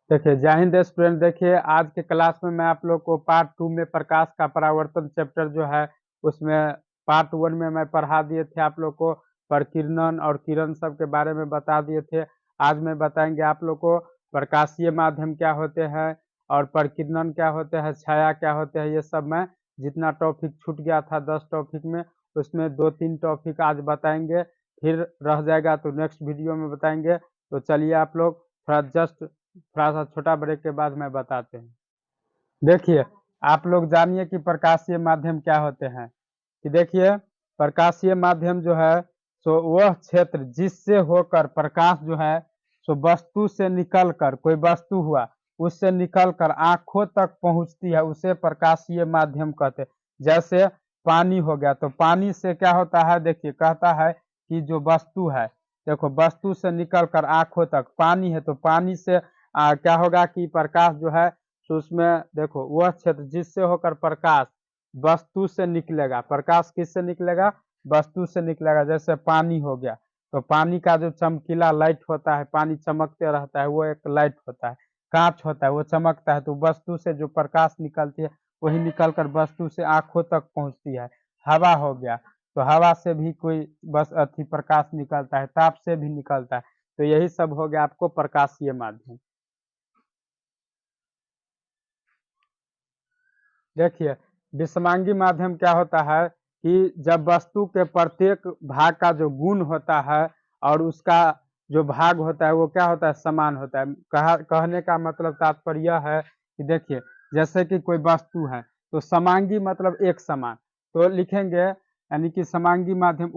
देखिए जय हिंद स्टूडेंट। देखिए आज के क्लास में मैं आप लोग को पार्ट 2 में प्रकाश का परावर्तन चैप्टर जो है उसमें पार्ट 1 में मैं पढ़ा दिए थे आप लोग को प्रकीर्णन और किरण सब के बारे में बता दिए थे। आज मैं बताएंगे आप लोग को प्रकाशीय माध्यम क्या होते हैं और प्रकीर्णन क्या होते हैं, छाया क्या होते हैं। ये सब मैं जितना टॉपिक छूट गया था 10 टॉपिक में उसमें 2-3 टॉपिक आज बताएंगे, फिर रह जाएगा तो नेक्स्ट वीडियो में बताएंगे। तो चलिए आप लोग थोड़ा सा छोटा ब्रेक के बाद मैं बताते हैं। देखिए आप लोग जानिए कि प्रकाशीय माध्यम क्या होते हैं। कि देखिए प्रकाशीय माध्यम जो है सो वह क्षेत्र जिससे होकर प्रकाश जो है सो वस्तु से निकलकर, कोई वस्तु हुआ उससे निकलकर आंखों तक पहुंचती है, उसे प्रकाशीय माध्यम कहते हैं। जैसे पानी हो गया, तो पानी से क्या होता है, देखिए कहता है कि जो वस्तु है, देखो वस्तु से निकलकर आंखों तक पानी है, तो पानी से क्या होगा कि प्रकाश जो है तो उसमें देखो वह क्षेत्र जिससे होकर प्रकाश वस्तु से निकलेगा। प्रकाश किससे निकलेगा? वस्तु से निकलेगा। जैसे पानी हो गया, तो पानी का जो चमकीला लाइट होता है, पानी चमकते रहता है, वो एक लाइट होता है। कांच होता है, वो चमकता है, तो वस्तु से जो प्रकाश निकलती है वही निकलकर वस्तु से आंखों तक पहुंचती है। हवा हो गया, तो हवा से भी कोई बस अति प्रकाश निकलता है, ताप से भी निकलता है। तो यही सब हो गया आपको प्रकाशीय माध्यम। देखिए विषमांगी माध्यम क्या होता है कि जब वस्तु के प्रत्येक भाग का जो गुण होता है और उसका जो भाग होता है वो क्या होता है, समान होता है। कहने का मतलब तात्पर्य यह है कि देखिए जैसे कि कोई वस्तु है तो समांगी मतलब एक समान, तो लिखेंगे यानी कि समांगी माध्यम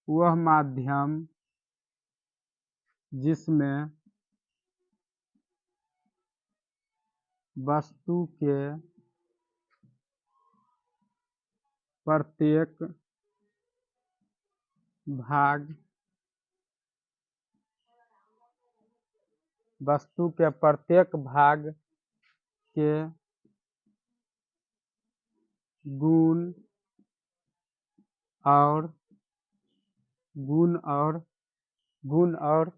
वह माध्यम जिसमें वस्तु के प्रत्येक भाग वस्तु के प्रत्येक भाग के गुण और गुण और गुण और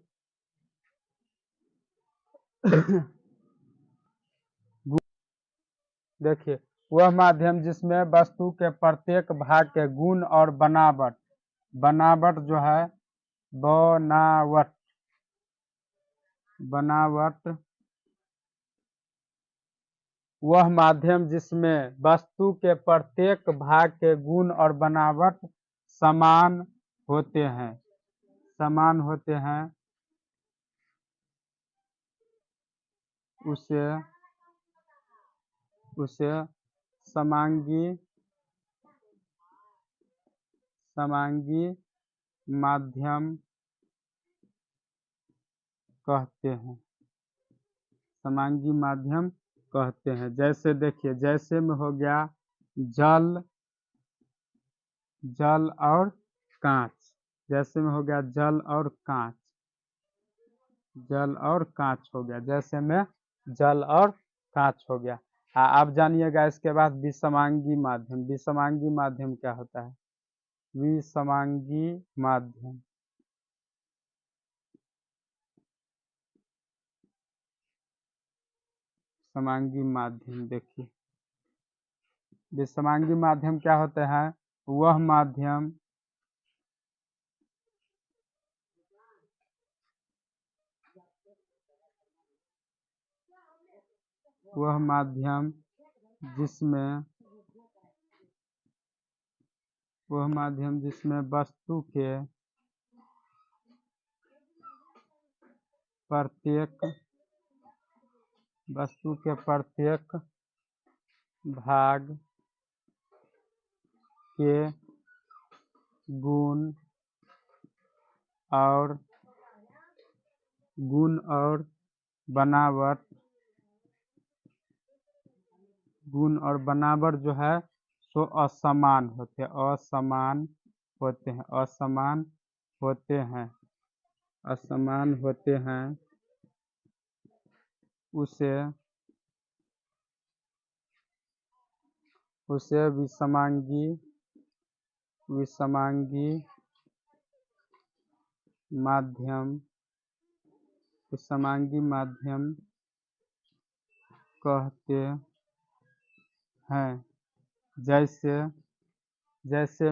देखिए वह माध्यम जिसमें वस्तु के प्रत्येक भाग के गुण और बनावट बनावट जो है बनावट बनावट वह माध्यम जिसमें वस्तु के प्रत्येक भाग के गुण और बनावट समान होते हैं समान होते हैं उसे उसे समांगी समांगी माध्यम कहते हैं समांगी माध्यम कहते हैं। जैसे देखिए जैसे में हो गया जल जल और कांच। जैसे में हो गया जल और कांच, जल और कांच हो गया। जैसे में जल और कांच हो गया। आप जानिएगा इसके बाद विषमांगी माध्यम। विषमांगी माध्यम क्या होता है? विषमांगी माध्यम समांगी माध्यम देखिए विषमांगी माध्यम क्या होते हैं? वह माध्यम वह माध्यम जिसमें वह माध्यम जिसमें वस्तु के प्रत्येक भाग के गुण और बनावट गुण और बनावट जो है सो असमान होते असमान होते हैं उसे उसे विषमांगी माध्यम विषमांगी माध्यम कहते हैं। जैसे जैसे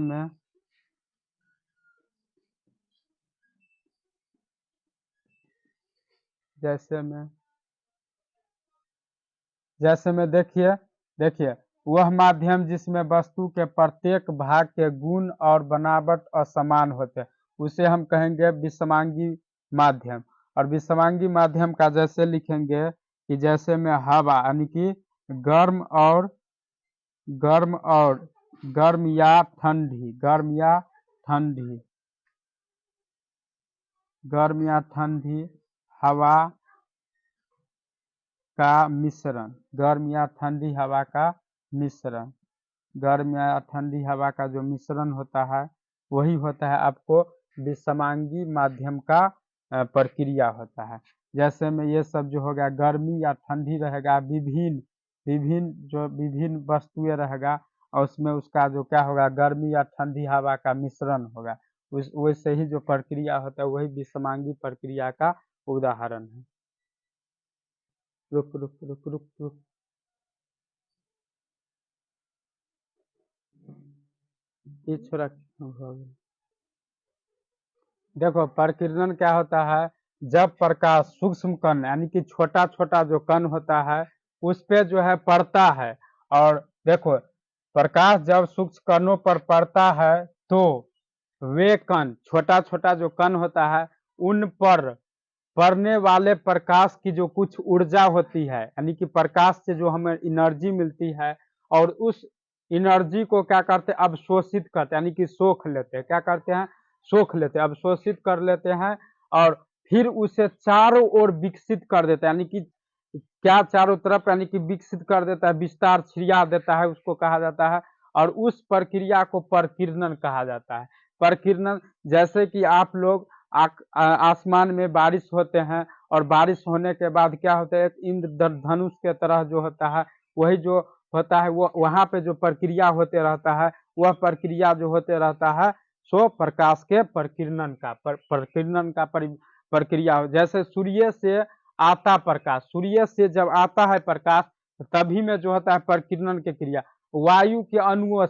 में देखिए देखिए वह माध्यम जिसमें वस्तु के प्रत्येक भाग के गुण और बनावट असमान होते हैं उसे हम कहेंगे विषमांगी माध्यम। और विषमांगी माध्यम का जैसे लिखेंगे कि जैसे में हवा यानी कि गर्म और गर्म या ठंडी हवा का मिश्रण गर्म या ठंडी हवा का जो मिश्रण होता है वही होता है आपको विषमांगी माध्यम का प्रक्रिया होता है। जैसे में ये सब जो होगा गर्मी या ठंडी रहेगा विभिन्न वस्तुएं रहेगा और उसमें उसका जो क्या होगा गर्मी या ठंडी हवा का मिश्रण होगा। वैसे ही जो प्रक्रिया होता है वही विषमांगी प्रक्रिया का उदाहरण है। रुक रुक रुक रुक रुक ये छोड़ा देखो प्रकीर्णन क्या होता है जब प्रकाश सूक्ष्म कण यानी कि छोटा छोटा जो कण होता है उस पे जो है पड़ता है। और देखो प्रकाश जब सूक्ष्म कणों पर पड़ता है तो वे कण छोटा छोटा जो कण होता है उन पर पड़ने वाले प्रकाश की जो कुछ ऊर्जा होती है यानी कि प्रकाश से जो हमें एनर्जी मिलती है और उस एनर्जी को क्या करते हैं अवशोषित करते हैं यानी कि सोख लेते हैं। क्या करते हैं सोख लेते हैं अवशोषित कर लेते हैं और फिर उसे चारों ओर विकसित कर देते हैं यानी कि क्या चारों तरफ यानी कि विकसित कर देता है विस्तार छिड़िया देता है उसको कहा जाता है। और उस प्रक्रिया को प्रकीर्णन कहा जाता है। प्रकीर्णन जैसे कि आप लोग आसमान में बारिश होते हैं और बारिश होने के बाद क्या होता है इंद्रधनुष के तरह जो होता है वही जो होता है वो वहां पे जो प्रक्रिया होते रहता है वह प्रक्रिया जो होते रहता है सो प्रकाश के प्रकीर्णन का प्रक्रिया। जैसे सूर्य से आता प्रकाश सूर्य से जब आता है प्रकाश तभी में जो होता है प्रकीर्णन की क्रिया वायु के अणुओं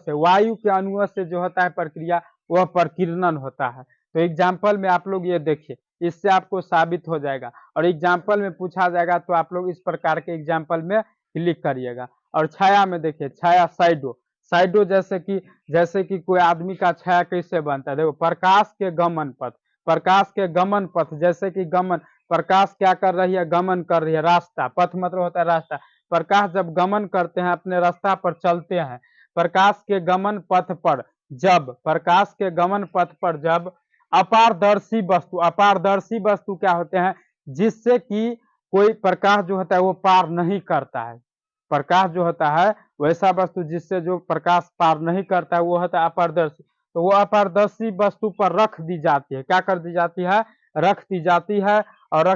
से जो होता है प्रक्रिया वह प्रकीर्णन होता है। तो एग्जाम्पल में आप लोग ये देखिए इससे आपको साबित हो जाएगा और एग्जाम्पल में पूछा जाएगा तो आप लोग इस प्रकार के एग्जाम्पल में क्लिक करिएगा। और छाया में देखिए छाया साइडो जैसे कि कोई आदमी का छाया कैसे बनता है देखो प्रकाश के गमन पथ जैसे कि गमन प्रकाश क्या कर रही है गमन कर रही है रास्ता पथ मतलब होता है रास्ता। प्रकाश जब गमन करते हैं अपने रास्ता पर चलते हैं प्रकाश के गमन पथ पर जब अपारदर्शी वस्तु क्या होते हैं जिससे कि कोई प्रकाश जो होता है वो पार नहीं करता है। प्रकाश जो होता है वैसा वस्तु जिससे जो प्रकाश पार नहीं करता है वो होता है अपारदर्शी। तो वो अपारदर्शी वस्तु पर रख दी जाती है क्या कर दी जाती है रख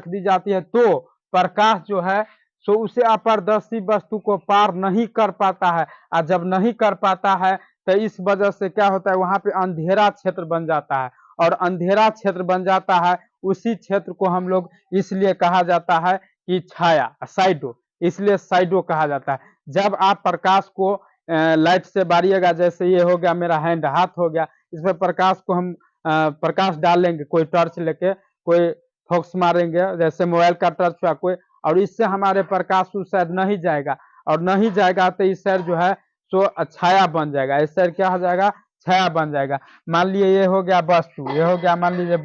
दी जाती है तो प्रकाश जो है सो उसे अपारदर्शी वस्तु को पार नहीं कर पाता है। और जब नहीं कर पाता है तो इस वजह से क्या होता है वहां पे अंधेरा क्षेत्र बन जाता है और अंधेरा क्षेत्र बन जाता है उसी क्षेत्र को हम लोग इसलिए कहा जाता है कि छाया इसलिए साइडो कहा जाता है। जब आप प्रकाश को लाइट से बारिएगा जैसे ये हो गया मेरा हैंड हाथ हो गया इसमें प्रकाश को हम प्रकाश डालेंगे कोई टॉर्च लेके कोई फोक्स मारेंगे जैसे मोबाइल का टॉर्च हुआ कोई और इससे हमारे प्रकाश उस साइड नहीं जाएगा और नहीं जाएगा तो इस साइड जो है सो छाया बन जाएगा इस साइड क्या हो जाएगा छाया बन जाएगा। मान लिए ये हो गया वस्तु ये हो गया मान लीजिए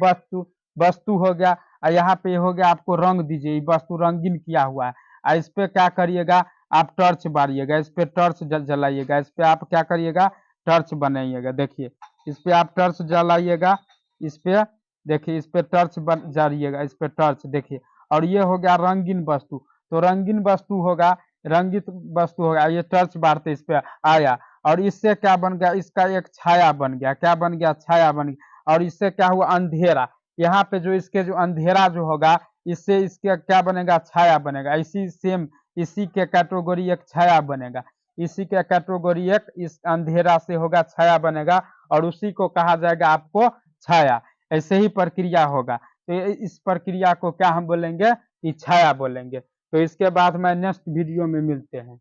वस्तु हो गया और यहाँ पे हो गया आपको रंग दीजिए वस्तु रंगीन किया हुआ है और इस पे क्या करिएगा आप टॉर्च बारिएगा इस पे टॉर्च जलाइएगा इस पे आप क्या करिएगा टॉर्च बनाइएगा। देखिए इस पे आप टॉर्च जलाइएगा इस पे देखिए इस पे टॉर्च जाइएगा इस पे टॉर्च देखिए और ये हो गया रंगीन वस्तु। तो रंगीन वस्तु होगा रंगित वस्तु होगा ये टॉर्च बारते इस पे आया और इससे क्या बन गया इसका एक छाया बन गया क्या बन गया छाया बन गया और इससे क्या हुआ अंधेरा यहाँ पे जो इसके जो अंधेरा जो होगा इससे इसके क्या बनेगा छाया बनेगा इसी के कैटेगरी एक छाया बनेगा इसी के कैटेगरी एक इस अंधेरा से होगा छाया बनेगा और उसी को कहा जाएगा आपको छाया। ऐसे ही प्रक्रिया होगा तो इस प्रक्रिया को क्या हम बोलेंगे कि छाया बोलेंगे। तो इसके बाद में नेक्स्ट वीडियो में मिलते हैं।